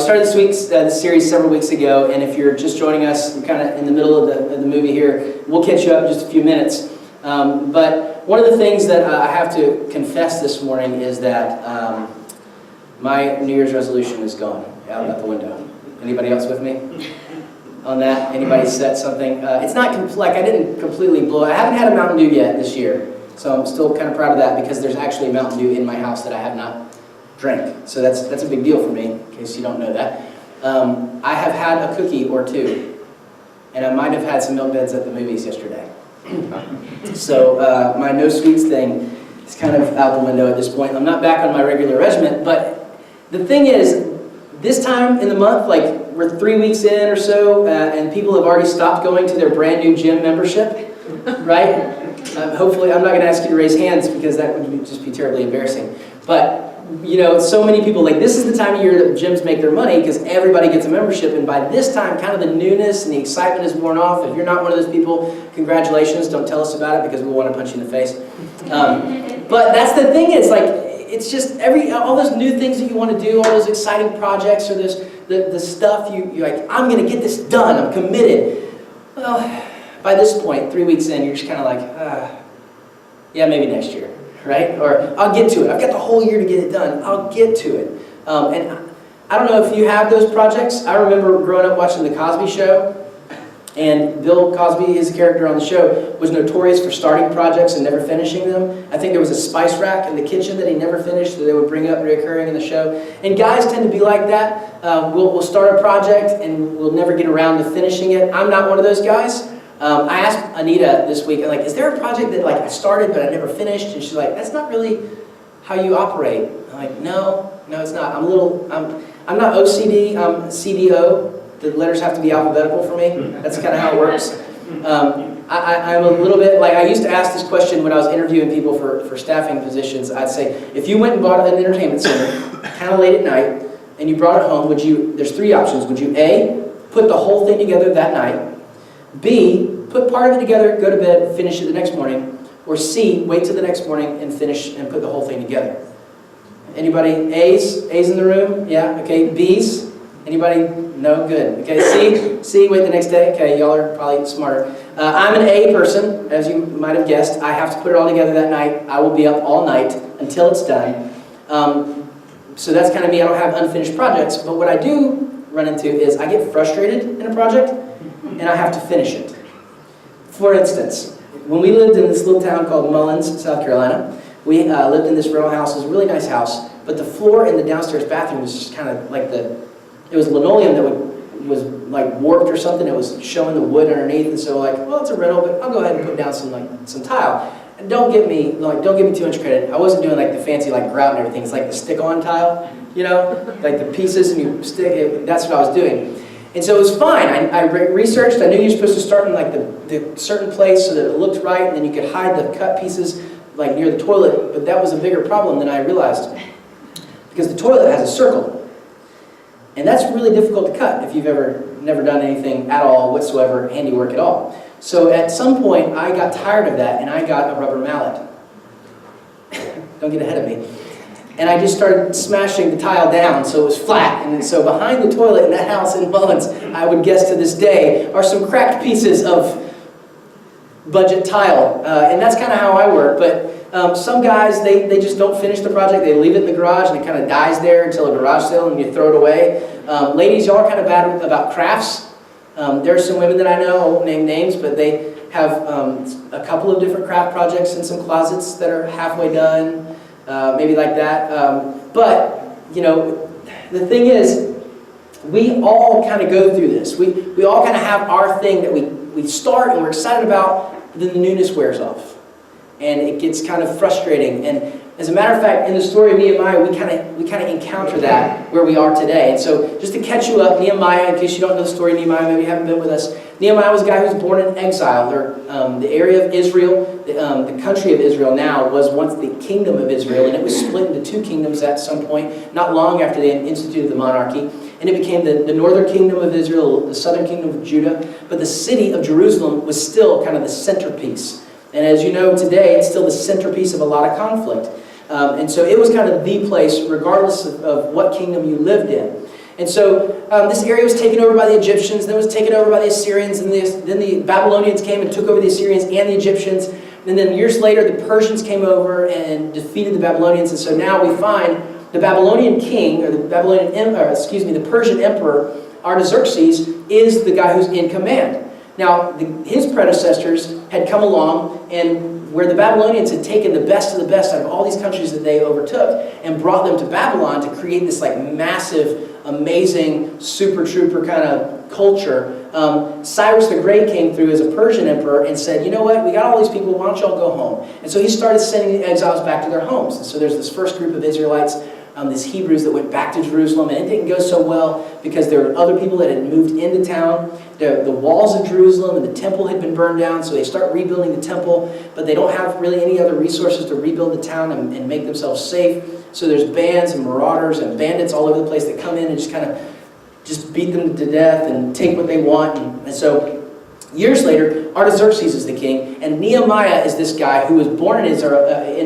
started this series several weeks ago, and if you're just joining us, we're kind of in the middle of the movie here. We'll catch you up in just a few minutes. But one of the things that I have to confess this morning is that my New Year's resolution is gone out the window. Anybody else with me on that? Anybody set something? It's not like I didn't completely blow it. I haven't had a Mountain Dew yet this year, so I'm still kind of proud of that because there's actually a Mountain Dew in my house that I have not drank. So that's a big deal for me, in case you don't know that. I have had a cookie or two, and I might have had some milk duds at the movies yesterday. So my no sweets thing is kind of out the window at this point. I'm not back on my regular regimen, but the thing is, this time in the month, like we're 3 weeks in or so, and people have already stopped going to their brand new gym membership, right? Hopefully, I'm not going to ask you to raise hands because that would just be terribly embarrassing. But you know, so many people, like this is the time of year that gyms make their money because everybody gets a membership, and by this time, kind of the newness and the excitement is worn off. If you're not one of those people, congratulations, don't tell us about it because we'll want to punch you in the face. But that's the thing, is like, it's just all those new things that you want to do, all those exciting projects, or the stuff you're like, I'm going to get this done, I'm committed. Well, by this point, 3 weeks in, you're just kind of like, yeah, maybe next year. Right? Or I'll get to it. I've got the whole year to get it done. I'll get to it. And I don't know if you have those projects. I remember growing up watching The Cosby Show, and Bill Cosby, his character on the show, was notorious for starting projects and never finishing them. I think there was a spice rack in the kitchen that he never finished that they would bring up reoccurring in the show. And guys tend to be like that. We'll start a project and we'll never get around to finishing it. I'm not one of those guys. I asked Anita this week, like, is there a project that like I started but I never finished? And she's like, that's not really how you operate. I'm like, no, it's not. I'm not OCD, I'm CDO. The letters have to be alphabetical for me. That's kind of how it works. I'm a little bit, like, I used to ask this question when I was interviewing people for staffing positions. I'd say, if you went and bought an entertainment center, kind of late at night, and you brought it home, there's three options. Would you A, put the whole thing together that night, B, put part of it together, go to bed, finish it the next morning, or C, wait till the next morning and finish and put the whole thing together? Anybody? A's in the room? Yeah, okay. B's? Anybody? No? Good. Okay, C, wait the next day? Okay, y'all are probably smarter. I'm an A person, as you might have guessed. I have to put it all together that night. I will be up all night until it's done. So that's kind of me. I don't have unfinished projects, but what I do run into is I get frustrated in a project, and I have to finish it. For instance, when we lived in this little town called Mullins, South Carolina, we lived in this rental house. It was a really nice house, but the floor in the downstairs bathroom was just kind of like it was linoleum that was like warped or something. It was showing the wood underneath, and so like, well, it's a rental, but I'll go ahead and put down some tile. And don't give me too much credit. I wasn't doing like the fancy like grout and everything. It's like the stick-on tile, you know, like the pieces and you stick it. That's what I was doing. And so it was fine. I researched. I knew you were supposed to start in like the certain place so that it looked right, and then you could hide the cut pieces like near the toilet. But that was a bigger problem than I realized, because the toilet has a circle, and that's really difficult to cut if you've never done anything at all whatsoever, handiwork at all. So at some point I got tired of that, and I got a rubber mallet. Don't get ahead of me. And I just started smashing the tile down so it was flat. And so behind the toilet in that house in Mullins, I would guess to this day, are some cracked pieces of budget tile. And that's kind of how I work. But some guys, they just don't finish the project. They leave it in the garage and it kind of dies there until a garage sale and you throw it away. Ladies, y'all are kind of bad about crafts. There are some women that I know, I won't name names, but they have a couple of different craft projects in some closets that are halfway done. Maybe like that. But, you know, the thing is, we all kind of go through this. We all kind of have our thing that we start and we're excited about, but then the newness wears off. And it gets kind of frustrating. And as a matter of fact, in the story of Nehemiah, we kind of encounter that where we are today. And so just to catch you up, Nehemiah, in case you don't know the story of Nehemiah, maybe you haven't been with us, Nehemiah was a guy who was born in exile. The area of Israel, the country of Israel now, was once the kingdom of Israel, and it was split into two kingdoms at some point, not long after they instituted the monarchy. And it became the northern kingdom of Israel, the southern kingdom of Judah. But the city of Jerusalem was still kind of the centerpiece. And as you know today, it's still the centerpiece of a lot of conflict. And so it was kind of the place, regardless of what kingdom you lived in. And so this area was taken over by the Egyptians, then was taken over by the Assyrians, and then the Babylonians came and took over the Assyrians and the Egyptians. And then years later, the Persians came over and defeated the Babylonians. And so now we find the Babylonian king, or the Persian emperor, Artaxerxes, is the guy who's in command. Now, his predecessors had come along, and where the Babylonians had taken the best of the best out of all these countries that they overtook and brought them to Babylon to create this like massive, amazing, super trooper kind of culture, Cyrus the Great came through as a Persian emperor and said, you know what, we got all these people, why don't y'all go home? And so he started sending the exiles back to their homes. And so there's this first group of Israelites, these Hebrews that went back to Jerusalem, and it didn't go so well because there were other people that had moved into town. The walls of Jerusalem and the temple had been burned down, so they start rebuilding the temple, but they don't have really any other resources to rebuild the town and make themselves safe. So there's bands and marauders and bandits all over the place that come in and just beat them to death and take what they want. And so years later, Artaxerxes is the king, and Nehemiah is this guy who was born in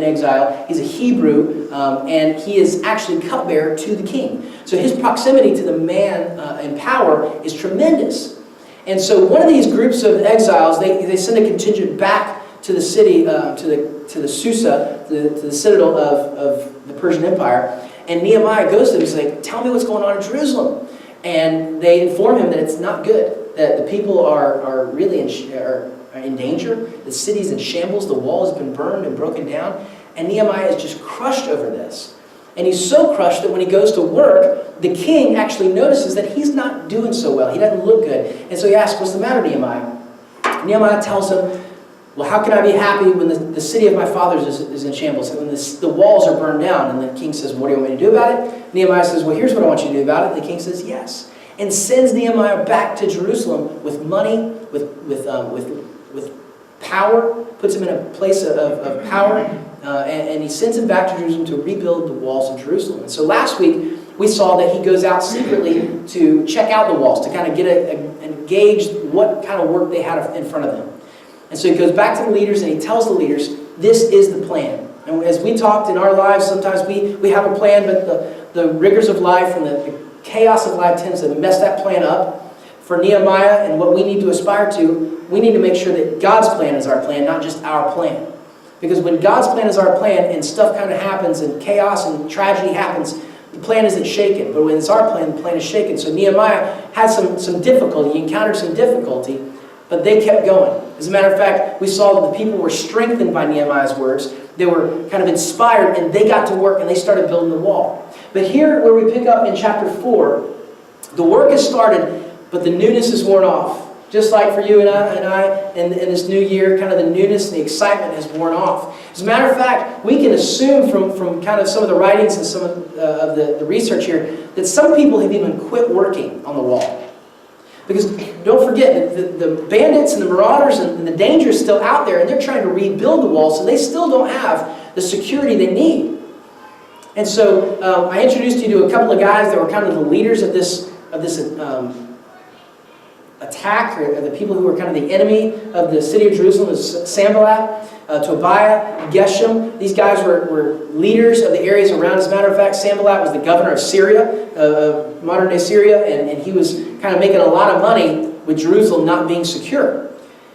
exile. He's a Hebrew, and he is actually cupbearer to the king. So his proximity to the man in power is tremendous. And so one of these groups of exiles, they send a contingent back to the city, to the Susa, to the citadel of the Persian Empire. And Nehemiah goes to them and says, like, tell me what's going on in Jerusalem. And they inform him that it's not good, that the people are really in danger. The city's in shambles. The wall has been burned and broken down. And Nehemiah is just crushed over this. And he's so crushed that when he goes to work, the king actually notices that he's not doing so well. He doesn't look good. And so he asks, what's the matter, Nehemiah? Nehemiah tells him, well, how can I be happy when the city of my fathers is in shambles, and when the walls are burned down? And the king says, what do you want me to do about it? Nehemiah says, well, here's what I want you to do about it. The king says, yes. And sends Nehemiah back to Jerusalem with money, with power, puts him in a place of power, and he sends him back to Jerusalem to rebuild the walls of Jerusalem. And so last week, we saw that he goes out secretly to check out the walls, to kind of get and gauge what kind of work they had in front of them. And so he goes back to the leaders and he tells the leaders, this is the plan. And as we talked in our lives, sometimes we have a plan, but the rigors of life and the chaos of life tends to mess that plan up. For Nehemiah and what we need to aspire to, we need to make sure that God's plan is our plan, not just our plan. Because when God's plan is our plan and stuff kind of happens and chaos and tragedy happens, the plan isn't shaken. But when it's our plan, the plan is shaken. So Nehemiah had some difficulty. He encountered some difficulty, but they kept going. As a matter of fact, we saw that the people were strengthened by Nehemiah's words. They were kind of inspired, and they got to work, and they started building the wall. But here, where we pick up in chapter 4, the work has started, but the newness is worn off. Just like for you and I in this new year, kind of the newness and the excitement has worn off. As a matter of fact, we can assume from kind of some of the writings and some of the research here that some people have even quit working on the wall. Because don't forget, the bandits and the marauders and the danger is still out there, and they're trying to rebuild the wall, so they still don't have the security they need. And so I introduced you to a couple of guys that were kind of the leaders of this attack, or the people who were kind of the enemy of the city of Jerusalem. Was Sanballat, Tobiah, Geshem. These guys were leaders of the areas around. As a matter of fact, Sanballat was the governor of Syria, modern-day Syria, and he was kind of making a lot of money with Jerusalem not being secure.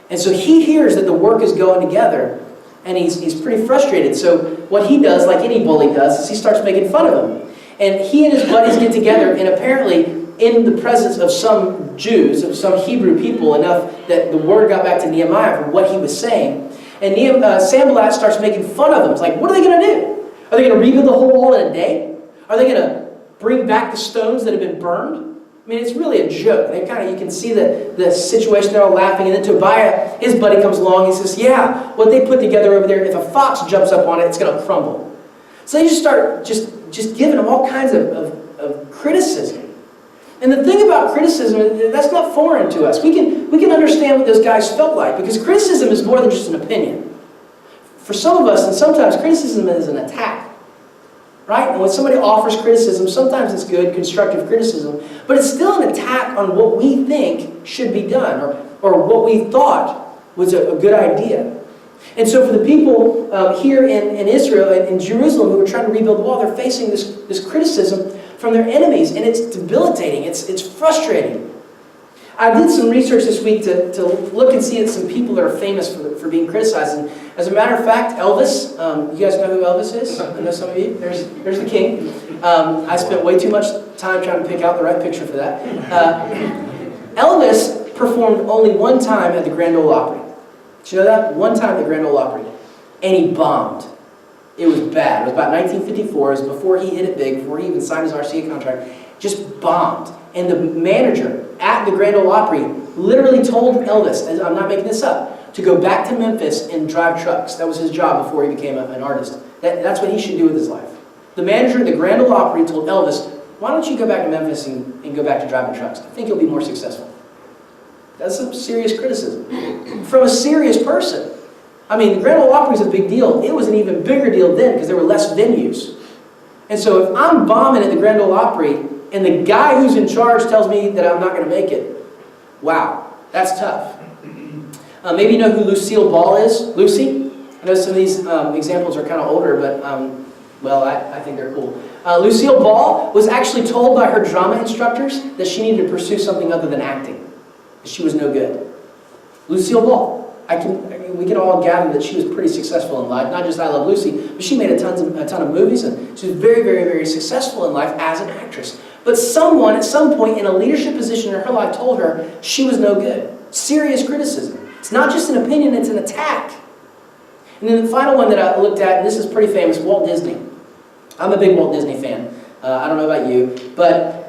And so he hears that the work is going together, and he's pretty frustrated. So what he does, like any bully does, is he starts making fun of him. And he and his buddies get together, and apparently in the presence of some Jews, of some Hebrew people, enough that the word got back to Nehemiah for what he was saying. And Sanballat starts making fun of them. It's like, what are they going to do? Are they going to rebuild the whole wall in a day? Are they going to bring back the stones that have been burned? I mean, it's really a joke. You can see the situation. They're all laughing. And then Tobiah, his buddy, comes along. He says, yeah, what they put together over there, if a fox jumps up on it, it's going to crumble. So they just start just giving them all kinds of criticism. And the thing about criticism, that's not foreign to us. We can understand what those guys felt like, because criticism is more than just an opinion. For some of us, and sometimes criticism is an attack. Right? And when somebody offers criticism, sometimes it's good, constructive criticism, but it's still an attack on what we think should be done, or what we thought was a good idea. And so for the people here in Israel, in Jerusalem, who were trying to rebuild the wall, they're facing this criticism from their enemies, and it's debilitating. It's frustrating. I did some research this week to look and see at some people that are famous for being criticized. And as a matter of fact, Elvis, you guys know who Elvis is? I know some of you. There's the king. I spent way too much time trying to pick out the right picture for that. Elvis performed only one time at the Grand Ole Opry. Did you know that? One time at the Grand Ole Opry. And he bombed. It was bad. It was about 1954. It was before he hit it big, before he even signed his RCA contract. Just bombed. And the manager at the Grand Ole Opry literally told Elvis, and I'm not making this up, to go back to Memphis and drive trucks. That was his job before he became an artist. That's what he should do with his life. The manager at the Grand Ole Opry told Elvis, why don't you go back to Memphis and go back to driving trucks? I think you'll be more successful. That's some serious criticism from a serious person. I mean, the Grand Ole Opry is a big deal. It was an even bigger deal then because there were less venues. And so if I'm bombing at the Grand Ole Opry and the guy who's in charge tells me that I'm not going to make it, wow, that's tough. Maybe you know who Lucille Ball is? Lucy? I know some of these examples are kind of older, but, well, I think they're cool. Lucille Ball was actually told by her drama instructors that she needed to pursue something other than acting. She was no good. Lucille Ball. We can all gather that she was pretty successful in life. Not just I Love Lucy, but she made a ton of movies, and she was very, very, very successful in life as an actress. But someone at some point in a leadership position in her life told her she was no good. Serious criticism. It's not just an opinion, it's an attack. And then the final one that I looked at, and this is pretty famous, Walt Disney. I'm a big Walt Disney fan. I don't know about you, but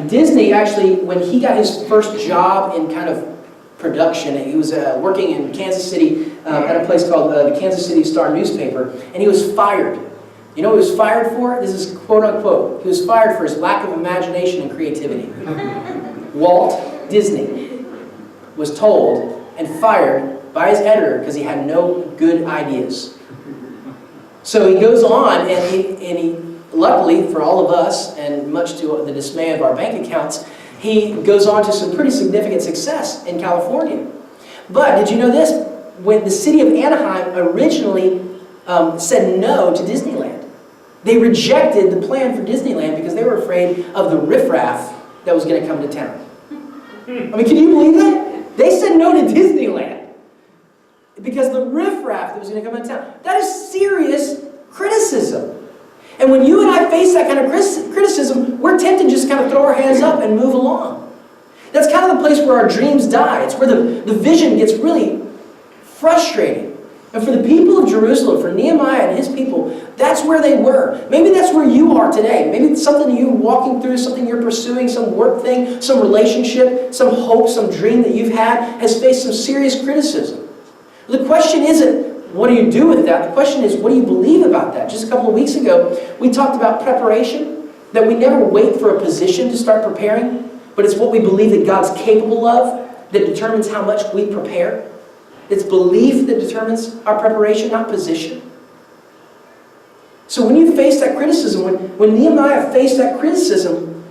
Disney actually, when he got his first job in kind of production, he was working in Kansas City at a place called the Kansas City Star newspaper, and he was fired. You know what he was fired for? This is quote unquote. He was fired for his lack of imagination and creativity. Walt Disney was told and fired by his editor because he had no good ideas. So he goes on, and he luckily for all of us, and much to the dismay of our bank accounts, he goes on to some pretty significant success in California. But did you know this? When the city of Anaheim originally said no to Disneyland, they rejected the plan for Disneyland because they were afraid of the riffraff that was going to come to town. I mean, can you believe that? They said no to Disneyland because the riffraff that was going to come to town. That is serious criticism. And when you and I face that kind of criticism, we're tempted to just kind of throw our hands up and move along. That's kind of the place where our dreams die. It's where the vision gets really frustrating. And for the people of Jerusalem, for Nehemiah and his people, that's where they were. Maybe that's where you are today. Maybe it's something you're walking through, something you're pursuing, some work thing, some relationship, some hope, some dream that you've had has faced some serious criticism. The question isn't, what do you do with that? The question is, what do you believe about that? Just a couple of weeks ago, we talked about preparation, that we never wait for a position to start preparing, but it's what we believe that God's capable of that determines how much we prepare. It's belief that determines our preparation, not position. So when you face that criticism, when Nehemiah faced that criticism,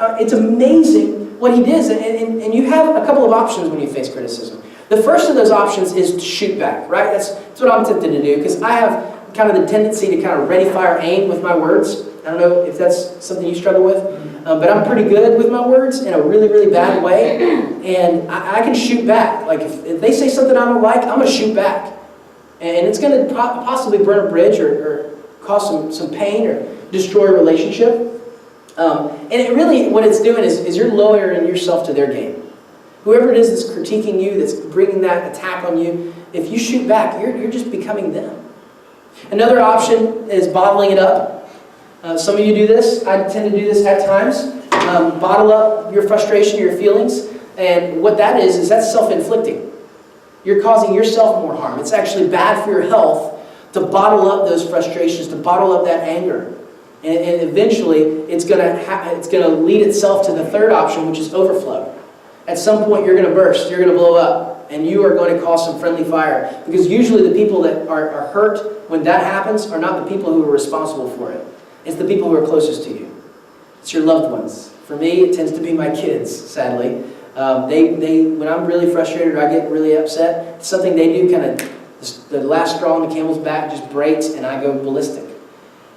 it's amazing what he did. And you have a couple of options when you face criticism. The first of those options is to shoot back, right? That's what I'm tempted to do, because I have kind of the tendency to kind of ready, fire, aim with my words. I don't know if that's something you struggle with, but I'm pretty good with my words in a really, really bad way, and I can shoot back. Like if they say something I don't like, I'm going to shoot back. And it's going to possibly burn a bridge or cause some pain or destroy a relationship. And it really, what it's doing is you're lowering yourself to their game. Whoever it is that's critiquing you, that's bringing that attack on you, if you shoot back, you're just becoming them. Another option is bottling it up. Some of you do this. I tend to do this at times. Bottle up your frustration, your feelings. And what that is that's self-inflicting. You're causing yourself more harm. It's actually bad for your health to bottle up those frustrations, to bottle up that anger. And eventually, it's going to lead itself to the third option, which is overflow. At some point, you're going to burst. You're going to blow up. And you are going to cause some friendly fire. Because usually the people that are hurt when that happens are not the people who are responsible for it. It's the people who are closest to you. It's your loved ones. For me, it tends to be my kids, sadly. When I'm really frustrated or I get really upset, it's something they do kind of, the last straw on the camel's back just breaks and I go ballistic.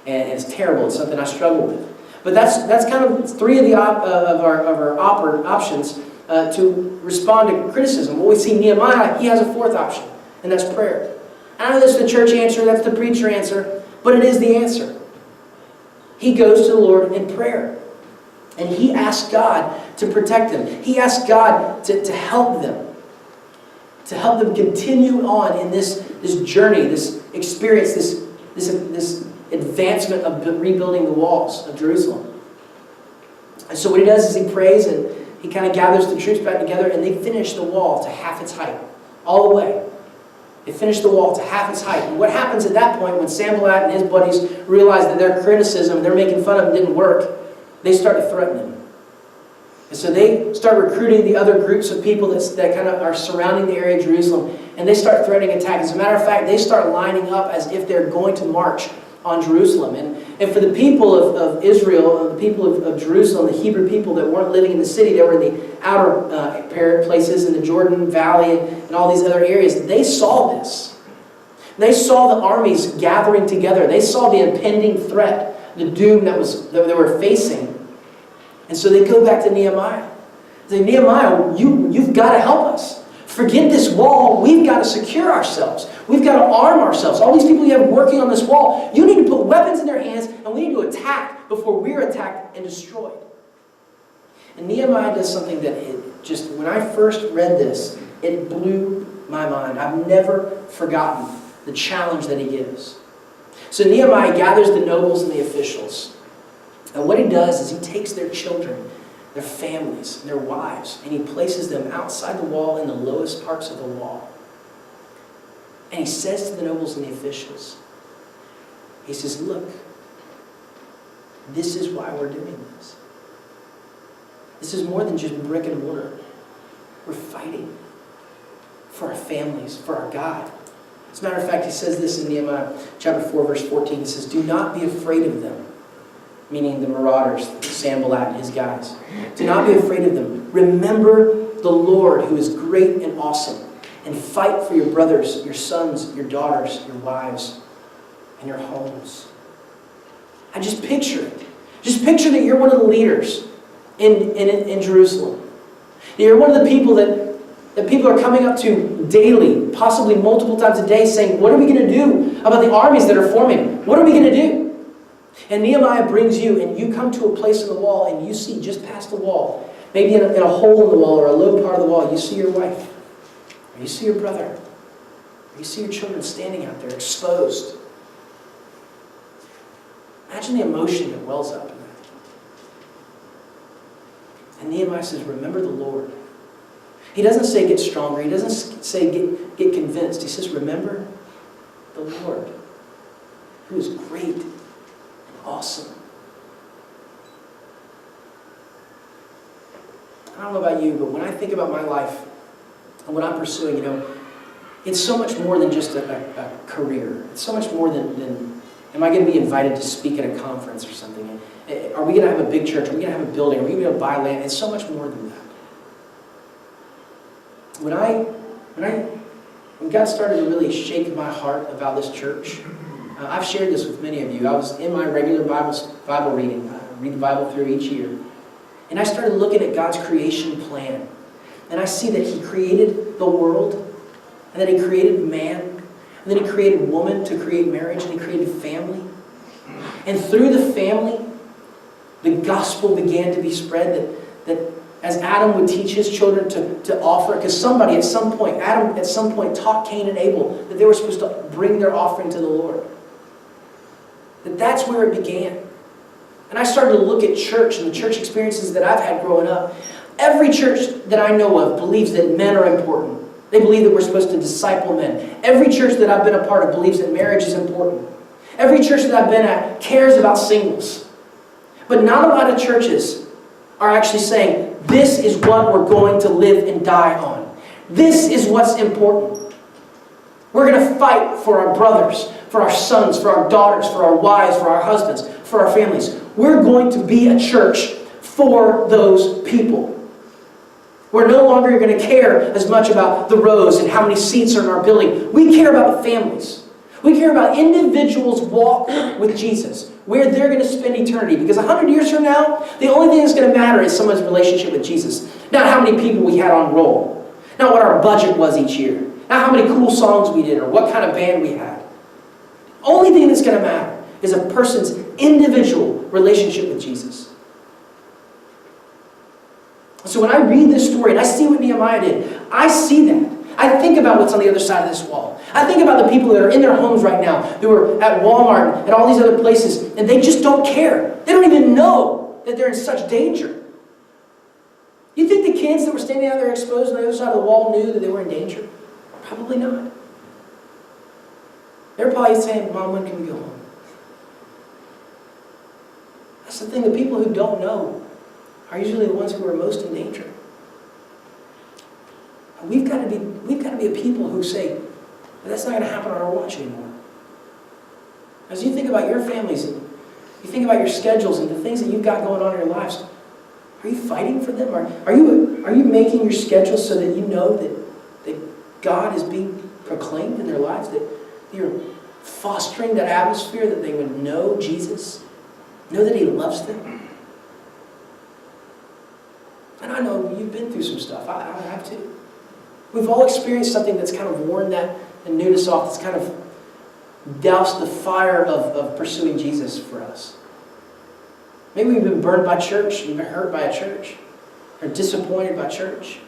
And it's terrible. It's something I struggle with. But that's kind of three of our options to respond to criticism. Well, we see Nehemiah, he has a fourth option, and that's prayer. I know that's the church answer, that's the preacher answer, but it is the answer. He goes to the Lord in prayer. And he asks God to protect them. He asks God to help them. To help them continue on in this journey, this experience, this advancement of rebuilding the walls of Jerusalem. And so what he does is he prays and he kind of gathers the troops back together, and they finish the wall to half its height. All the way. They finish the wall to half its height. And what happens at that point when Sanballat and his buddies realize that their criticism, they're making fun of him, didn't work, they start to threaten him. And so they start recruiting the other groups of people that kind of are surrounding the area of Jerusalem, and they start threatening attack. As a matter of fact, they start lining up as if they're going to march on Jerusalem. And for the people of Israel, the people of Jerusalem, the Hebrew people that weren't living in the city, they were in the outer places in the Jordan Valley and all these other areas, they saw this. They saw the armies gathering together. They saw the impending threat, the doom that they were facing. And so they go back to Nehemiah. They say, Nehemiah, you've got to help us. Forget this wall. We've got to secure ourselves. We've got to arm ourselves. All these people you have working on this wall, you need to put weapons in their hands, and we need to attack before we're attacked and destroyed. And Nehemiah does something that when I first read this, it blew my mind. I've never forgotten the challenge that he gives. So Nehemiah gathers the nobles and the officials. And what he does is he takes their children, their families, and their wives, and he places them outside the wall in the lowest parts of the wall. And he says to the nobles and the officials, he says, look, this is why we're doing this. This is more than just brick and mortar. We're fighting for our families, for our God. As a matter of fact, he says this in Nehemiah chapter 4, verse 14. He says, do not be afraid of them. Meaning the marauders, Sanballat and his guys. Do not be afraid of them. Remember the Lord who is great and awesome. And fight for your brothers, your sons, your daughters, your wives, and your homes. I just picture it. Just picture that you're one of the leaders in Jerusalem. You're one of the people that people are coming up to daily, possibly multiple times a day, saying, what are we going to do about the armies that are forming? What are we going to do? And Nehemiah brings you, and you come to a place in the wall, and you see just past the wall, maybe in a hole in the wall or a low part of the wall, you see your wife, or you see your brother, or you see your children standing out there exposed. Imagine the emotion that wells up in that. And Nehemiah says, remember the Lord. He doesn't say get stronger. He doesn't say get convinced. He says, remember the Lord, who is great and awesome. I don't know about you, but when I think about my life and what I'm pursuing, it's so much more than just a career. It's so much more than am I going to be invited to speak at a conference or something? Are we going to have a big church? Are we going to have a building? Are we going to buy land? It's so much more than that. When God started to really shake my heart about this church, I've shared this with many of you. I was in my regular Bible reading. I read the Bible through each year. And I started looking at God's creation plan. And I see that He created the world, and then He created man, and then He created woman to create marriage, and He created family. And through the family, the gospel began to be spread that as Adam would teach his children to offer, because somebody at some point, Adam at some point taught Cain and Abel that they were supposed to bring their offering to the Lord. That's where it began. And I started to look at church and the church experiences that I've had growing up. Every church that I know of believes that men are important. They believe that we're supposed to disciple men. Every church that I've been a part of believes that marriage is important. Every church that I've been at cares about singles. But not a lot of churches are actually saying, this is what we're going to live and die on. This is what's important. We're going to fight for our brothers, for our sons, for our daughters, for our wives, for our husbands, for our families. We're going to be a church for those people. We're no longer going to care as much about the rows and how many seats are in our building. We care about the families. We care about individuals' walk with Jesus, where they're going to spend eternity. Because 100 years from now, the only thing that's going to matter is someone's relationship with Jesus. Not how many people we had on roll. Not what our budget was each year. Not how many cool songs we did or what kind of band we had. The only thing that's going to matter is a person's individual relationship with Jesus. So when I read this story and I see what Nehemiah did, I see that. I think about what's on the other side of this wall. I think about the people that are in their homes right now, who are at Walmart and all these other places, and they just don't care. They don't even know that they're in such danger. You think the kids that were standing out there exposed on the other side of the wall knew that they were in danger? Probably not. They're probably saying, Mom, when can we go home? That's the thing. The people who don't know are usually the ones who are most in danger. We've got to be a people who say, that's not going to happen on our watch anymore. As you think about your families, and you think about your schedules and the things that you've got going on in your lives, are you fighting for them? Are you making your schedule so that you know that God is being proclaimed in their lives? That you're fostering that atmosphere that they would know Jesus? Know that He loves them? And I know you've been through some stuff. I have too. We've all experienced something that's kind of worn that and newness off, that's kind of doused the fire of pursuing Jesus for us. Maybe we've been burned by church, we've been hurt by a church, or disappointed by church.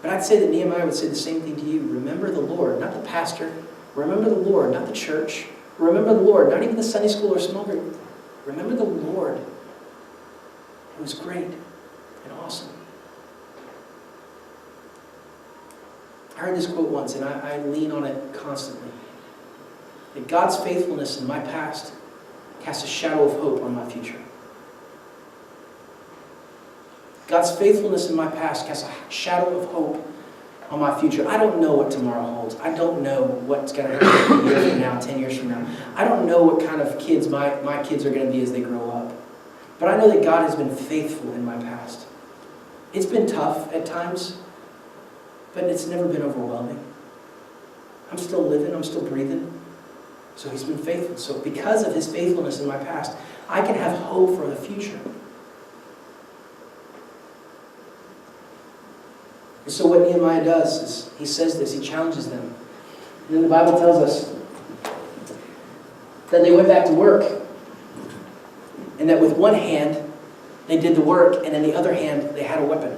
But I'd say that Nehemiah would say the same thing to you. Remember the Lord, not the pastor. Remember the Lord, not the church. Remember the Lord, not even the Sunday school or small group. Remember the Lord, who is great and awesome. I heard this quote once, and I lean on it constantly. That God's faithfulness in my past casts a shadow of hope on my future. God's faithfulness in my past casts a shadow of hope on my future. I don't know what tomorrow holds. I don't know what's going to happen a year from now, 10 years from now. I don't know what kind of kids my kids are going to be as they grow up. But I know that God has been faithful in my past. It's been tough at times, but it's never been overwhelming. I'm still living, I'm still breathing. So He's been faithful. So because of His faithfulness in my past, I can have hope for the future. And so what Nehemiah does is he says this, he challenges them. And then the Bible tells us that they went back to work. And that with one hand, they did the work, and in the other hand, they had a weapon.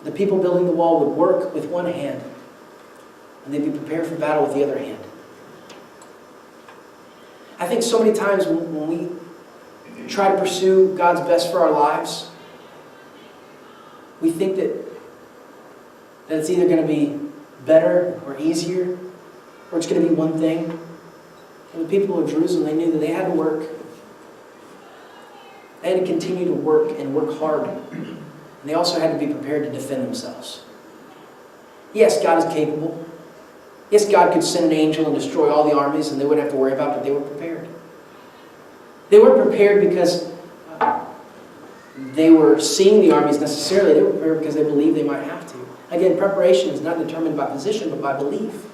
The people building the wall would work with one hand, and they'd be prepared for battle with the other hand. I think so many times when we try to pursue God's best for our lives, we think that it's either going to be better or easier, or it's going to be one thing. And the people of Jerusalem, they knew that they had to work. They had to continue to work and work hard. And they also had to be prepared to defend themselves. Yes, God is capable. Yes, God could send an angel and destroy all the armies and they wouldn't have to worry about it, but they were prepared. They weren't prepared because they were seeing the armies necessarily. They were prepared because they believed they might have to. Again, preparation is not determined by position, but by belief.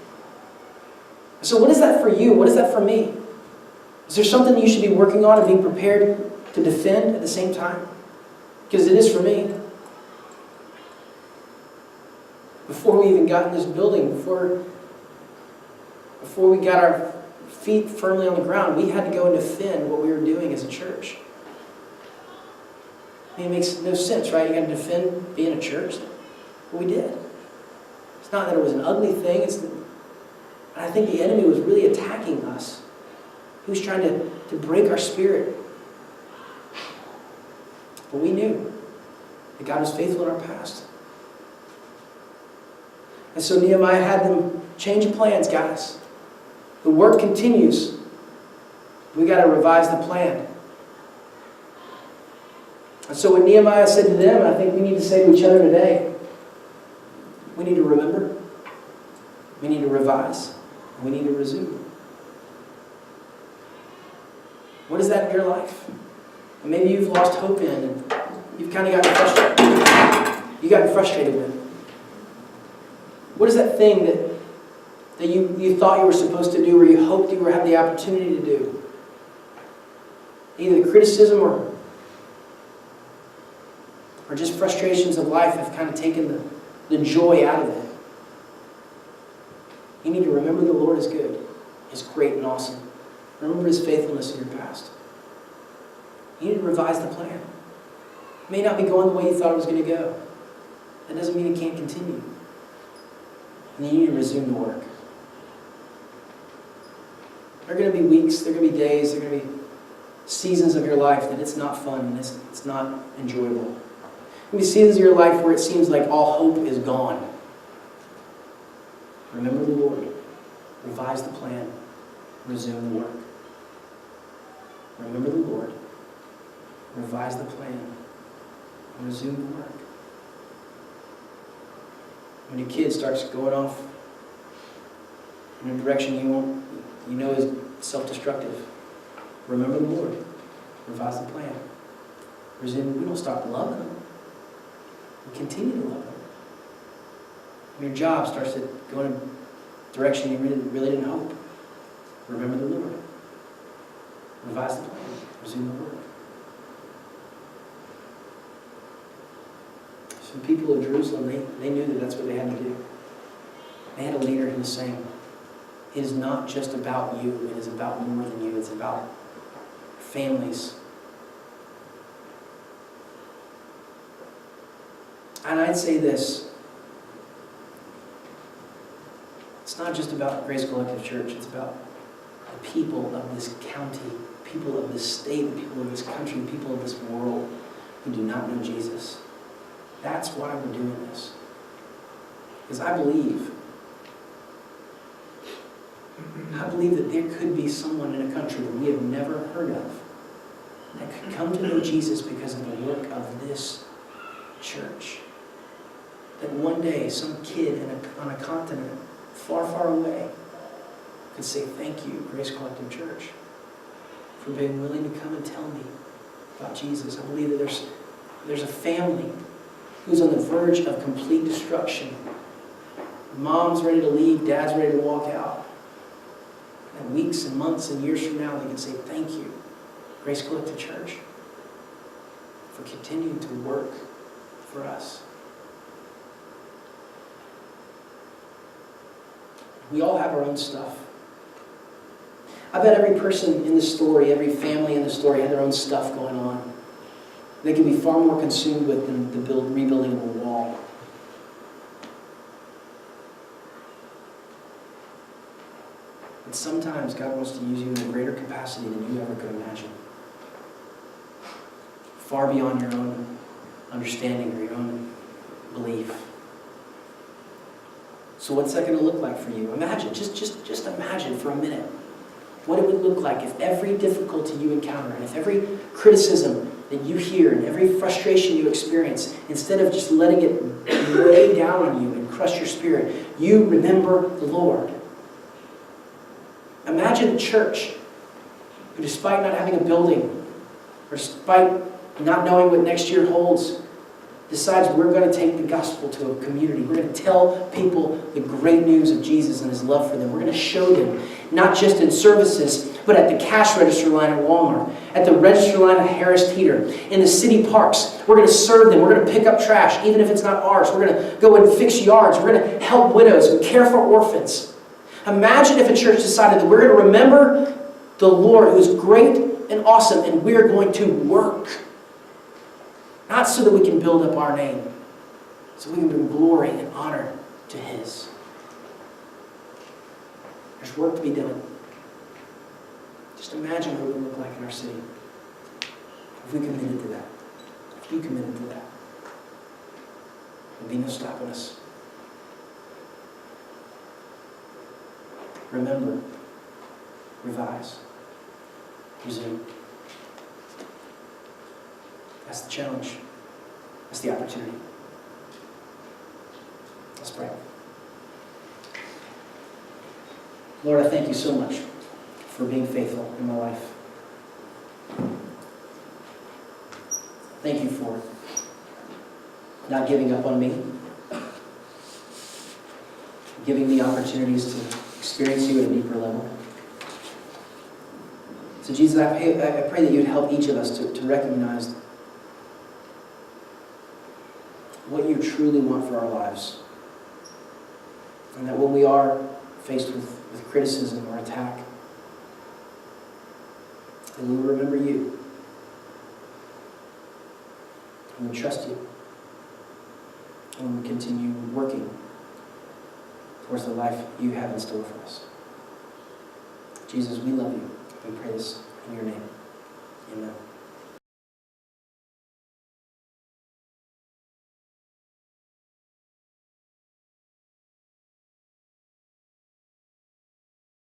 So what is that for you? What is that for me? Is there something you should be working on and being prepared to defend at the same time? Because it is for me. Before we even got in this building, before we got our feet firmly on the ground, we had to go and defend what we were doing as a church. I mean, it makes no sense, right? You got to defend being a church. But we did. It's not that it was an ugly thing. I think the enemy was really attacking us. He was trying to break our spirit. But we knew that God was faithful in our past. And so Nehemiah had them change plans, guys. The work continues. We got to revise the plan. And so what Nehemiah said to them, I think we need to say to each other today, we need to remember, we need to revise, and we need to resume. What is that in your life? And maybe you've lost hope in, and you've kind of gotten frustrated. You've gotten frustrated with. What is that thing that you thought you were supposed to do or you hoped you would have the opportunity to do? Either the criticism or just frustrations of life have kind of taken the joy out of it. You need to remember the Lord is good, is great and awesome. Remember His faithfulness in your past. You need to revise the plan. It may not be going the way you thought it was going to go. That doesn't mean it can't continue. And you need to resume the work. There are going to be weeks, there are going to be days, there are going to be seasons of your life that it's not fun and it's not enjoyable. There are going to be seasons of your life where it seems like all hope is gone. Remember the Lord. Revise the plan. Resume the work. Remember the Lord. Revise the plan. Resume the work. When your kid starts going off in a direction you know is self-destructive, remember the Lord. Revise the plan. Resume. We don't stop loving them. We continue to love them. When your job starts to go in a direction you really didn't hope, remember the Lord. Revise the plan. Resume the work. So the people of Jerusalem, they knew that that's what they had to do. They had a leader who was saying, it is not just about you, it is about more than you, it's about families. And I'd say this, it's not just about Grace Collective Church, it's about the people of this county, people of this state, people of this country, people of this world who do not know Jesus. That's why we're doing this. Because I believe that there could be someone in a country that we have never heard of that could come to know Jesus because of the work of this church. That one day some kid on a continent far, far away could say, thank you, Grace Collective Church, for being willing to come and tell me about Jesus. I believe that there's a family who's on the verge of complete destruction. Mom's ready to leave, dad's ready to walk out. And weeks and months and years from now, they can say, thank you, Grace Collective Church, for continuing to work for us. We all have our own stuff. I bet every person in the story, every family in the story had their own stuff going on. They can be far more consumed with than the rebuilding of a wall. And sometimes God wants to use you in a greater capacity than you ever could imagine. Far beyond your own understanding or your own belief. So what's that going to look like for you? Imagine, just imagine for a minute what it would look like if every difficulty you encounter and if every criticism that you hear and every frustration you experience, instead of just letting it weigh down on you and crush your spirit, you remember the Lord. Imagine a church who, despite not having a building, or despite not knowing what next year holds, decides we're going to take the gospel to a community. We're going to tell people the great news of Jesus and His love for them. We're going to show them, not just in services, but at the cash register line at Walmart, at the register line at Harris Teeter, in the city parks. We're going to serve them. We're going to pick up trash, even if it's not ours. We're going to go and fix yards. We're going to help widows and care for orphans. Imagine if a church decided that we're going to remember the Lord, who is great and awesome, and we're going to work. Not so that we can build up our name, so we can bring glory and honor to His. There's work to be done. Just imagine what it would look like in our city if we committed to that. If you committed to that. There'd be no stopping us. Remember, revise, resume. That's the challenge. That's the opportunity. Let's pray. Lord, I thank you so much for being faithful in my life. Thank you for not giving up on me. giving me opportunities to experience you at a deeper level. So Jesus, I pray that you'd help each of us to recognize what you truly want for our lives. And that when we are faced with criticism or attack, that we will remember you. And we trust you. And we continue working towards the life you have in store for us. Jesus, we love you. We pray this in your name. Amen.